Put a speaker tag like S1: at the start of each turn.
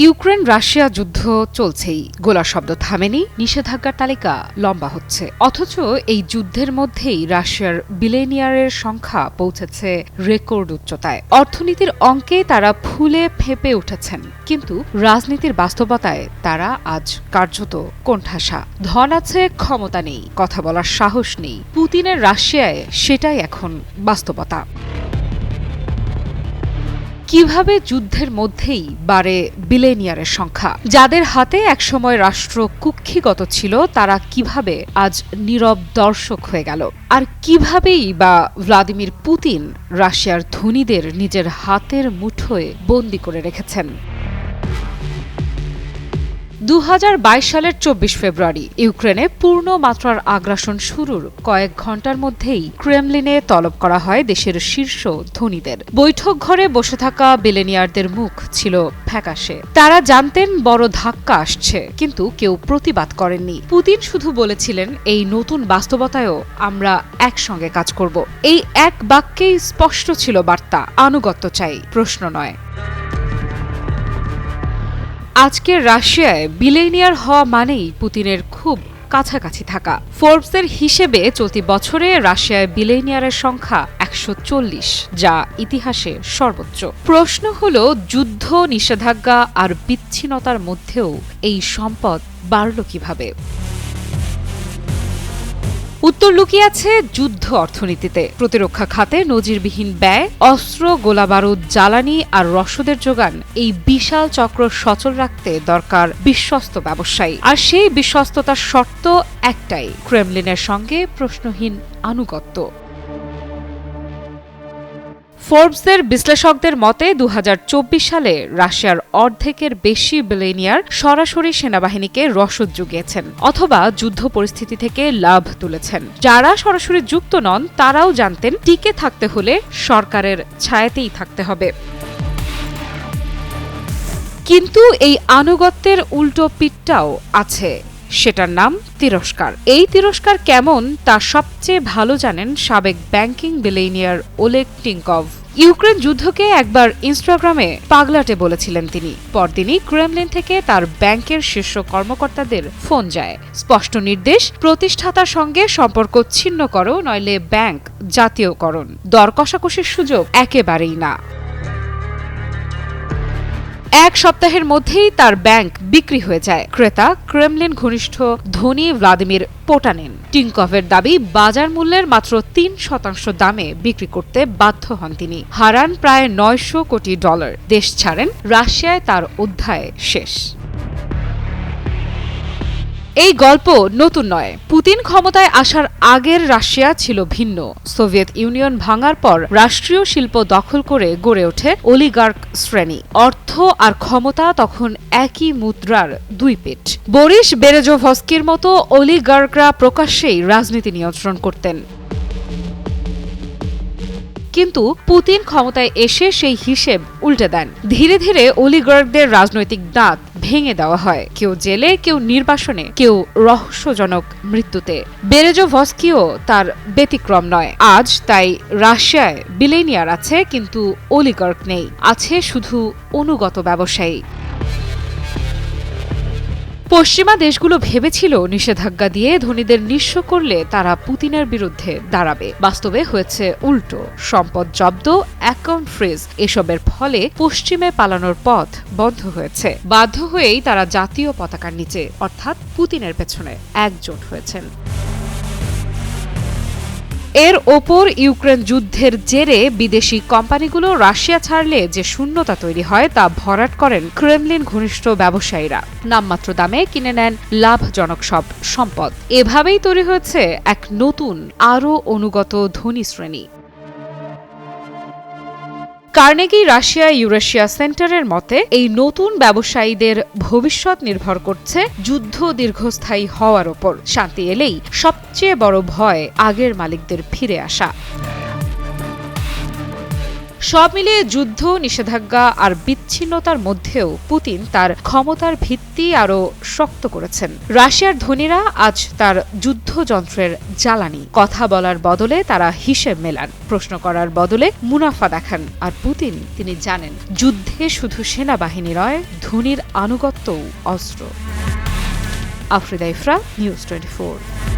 S1: Ukraine Russia যুদ্ধ চলছেই, গোলার শব্দ থামেনি, নিষেধাজ্ঞার তালিকা লম্বা হচ্ছে। অথচ এই যুদ্ধের মধ্যেই রাশিয়ার বিলিয়নিয়ারের সংখ্যা পৌঁছেছে রেকর্ড উচ্চতায়। অর্থনীতির অঙ্কে তারা ফুলে ফেঁপে উঠেছেন, কিন্তু রাজনীতির বাস্তবতায় তারা আজ কার্যত কোণঠাসা। ধন আছে, ক্ষমতা নেই, কথা বলার সাহস নেই। পুতিনের রাশিয়ায় সেটাই এখন বাস্তবতা। কিভাবে যুদ্ধের মধ্যেই বাড়ে বিলিয়নিয়ারের সংখ্যা? যাদের হাতে একসময় রাষ্ট্র কুক্ষিগত ছিল, তারা কিভাবে আজ নীরব দর্শক হয়ে গেল? আর কিভাবেই বা ভ্লাদিমির পুতিন রাশিয়ার ধনীদের নিজের হাতের মুঠোয় বন্দী করে রেখেছেন? 2022 সালের 24 ফেব্রুয়ারি ইউক্রেনে পূর্ণ মাত্রার আগ্রাসন শুরুর কয়েক ঘণ্টার মধ্যেই ক্রেমলিনে তলব করা হয় দেশের শীর্ষ ধনীদের। বৈঠক ঘরে বসে থাকা বিলিয়নিয়ারদের মুখ ছিল ফ্যাকাশে। তারা জানতেন বড় ধাক্কা আসছে, কিন্তু কেউ প্রতিবাদ করেননি। পুতিন শুধু বলেছিলেন, এই নতুন বাস্তবতায়ও আমরা একসঙ্গে কাজ করব। এই এক বাক্যেই স্পষ্ট ছিল বার্তা, আনুগত্য চাই, প্রশ্ন নয়। আজকের রাশিয়ায় বিলিয়নিয়ার হওয়া মানেই পুতিনের খুব কাছাকাছি থাকা। ফোর্বসের হিসেবে চলতি বছরে রাশিয়ায় বিলিয়নিয়ারের সংখ্যা 140, যা ইতিহাসে সর্বোচ্চ। প্রশ্ন হলো, যুদ্ধ, নিষেধাজ্ঞা আর বিচ্ছিন্নতার মধ্যেও এই সম্পদ বাড়ল কিভাবে? উত্তর লুকিয়ে আছে যুদ্ধ অর্থনীতিতে। প্রতিরক্ষা খাতে নজিরবিহীন ব্যয়, অস্ত্র, গোলাবারুদ, জ্বালানি আর রসদের যোগান। এই বিশাল চক্র সচল রাখতে দরকার বিশ্বস্ত ব্যবসায়ী। আর সেই বিশ্বস্ততার শর্ত একটাই, ক্রেমলিনের সঙ্গে প্রশ্নহীন আনুগত্য। ফোর্বসের বিশ্লেষকদের মতে 2024 সালে রাশিয়ার অর্ধেকের বেশি বিলিয়নিয়ার সরাসরি সেনাবাহিনীকে রসদ জুগিয়েছেন অথবা যুদ্ধ পরিস্থিতি থেকে লাভ তুলেছেন। যারা সরাসরি যুক্ত নন, তারাও জানতেন টিকে থাকতে হলে সরকারের ছায়াতেই থাকতে হবে। কিন্তু এই আনুগত্যের উল্টো পিঠটাও আছে, সেটার নাম তিরস্কার। এই তিরস্কার কেমন তা সবচেয়ে ভালো জানেন সাবেক ব্যাংকিং বিলিয়নিয়ার ওলেগ টিনকভ। ইউক্রেন যুদ্ধকে একবার ইনস্টাগ্রামে পাগলাটে বলেছিলেন তিনি। পরদিনই ক্রেমলিন থেকে তার ব্যাংকের শীর্ষ কর্মকর্তাদের ফোন যায়, স্পষ্ট নির্দেশ, প্রতিষ্ঠাতার সঙ্গে সম্পর্ক ছিন্ন করো, নইলে ব্যাংক জাতীয়করণ। দর কষাকষির সুযোগ একেবারেই না। এক সপ্তাহের মধ্যেই তার ব্যাংক বিক্রি হয়ে যায়। ক্রেতা ক্রেমলিন ঘনিষ্ঠ ধনী ভ্লাদিমির পোটানিন। টিনকভের দাবি, বাজার মূল্যের মাত্র 3% দামে বিক্রি করতে বাধ্য হন তিনি। হারান প্রায় $900 কোটি। দেশ ছাড়েন। রাশিয়ায় তার অধ্যায় শেষ। এই গল্প নতুন নয়। পুতিন ক্ষমতায় আসার আগের রাশিয়া ছিল ভিন্ন। সোভিয়েত ইউনিয়ন ভাঙার পর রাষ্ট্রীয় শিল্প দখল করে গড়ে ওঠে অলিগার্ক শ্রেণী। অর্থ আর ক্ষমতা তখন একই মুদ্রার দুই পিঠ। বরিস বেরেজোভস্কির মতো অলিগার্করা প্রকাশ্যেই রাজনীতি নিয়ন্ত্রণ করতেন। কিন্তু পুতিন ক্ষমতায় এসে সেই হিসেব উল্টে দেন। ধীরে ধীরে অলিগার্কদের রাজনৈতিক দাঁত ভেঙে দেওয়া হয়, কেউ জেলে, কেউ নির্বাসনে, কেউ রহস্যজনক মৃত্যুতে। বেরেজোভস্কিও তার ব্যতিক্রম নয়। আজ তাই রাশিয়ায় বিলিয়নিয়ার আছে, কিন্তু অলিগার্ক নেই। আছে শুধু অনুগত ব্যবসায়ী। পশ্চিমা দেশগুলো ভেবেছিল নিষেধাজ্ঞা দিয়ে ধনীদের নিঃস্ব করলে তারা পুতিনের বিরুদ্ধে দাঁড়াবে। বাস্তবে হয়েছে উল্টো। সম্পদ জব্দ, অ্যাকাউন্ট ফ্রিজ, এসবের ফলে পশ্চিমে পালানোর পথ বন্ধ হয়েছে। বাধ্য হয়েই তারা জাতীয় পতাকার নিচে, অর্থাৎ পুতিনের পেছনে একজোট হয়েছেন। এর ওপর ইউক্রেন যুদ্ধের জেরে বিদেশি কোম্পানিগুলো রাশিয়া ছাড়লে যে শূন্যতা তৈরি হয় তা ভরাট করেন ক্রেমলিন ঘনিষ্ঠ ব্যবসায়ীরা। নামমাত্র দামে কিনে নেন লাভজনক সব সম্পদ। এভাবেই তৈরি হয়েছে এক নতুন, আরও অনুগত ধনী শ্রেণী। কার্নেগি রাশিয়া ইউরেশিয়া সেন্টারের মতে, এই নতুন ব্যবসায়ীদের ভবিষ্যৎ নির্ভর করছে যুদ্ধ দীর্ঘস্থায়ী হওয়ার ওপর। শান্তি এলেই সবচেয়ে বড় ভয় আগের মালিকদের ফিরে আসা। সব মিলিয়ে যুদ্ধ, নিষেধাজ্ঞা আর বিচ্ছিন্নতার মধ্যেও পুতিন তার ক্ষমতার ভিত্তি আরও শক্ত করেছেন। রাশিয়ার ধনীরা আজ তার যুদ্ধযন্ত্রের জ্বালানি। কথা বলার বদলে তারা হিসেব মেলান, প্রশ্ন করার বদলে মুনাফা দেখান। আর পুতিন তিনি জানেন, যুদ্ধে শুধু সেনাবাহিনী নয়, ধনীর আনুগত্যও অস্ত্র। আফ্রিদা ইফরা, নিউজ 24।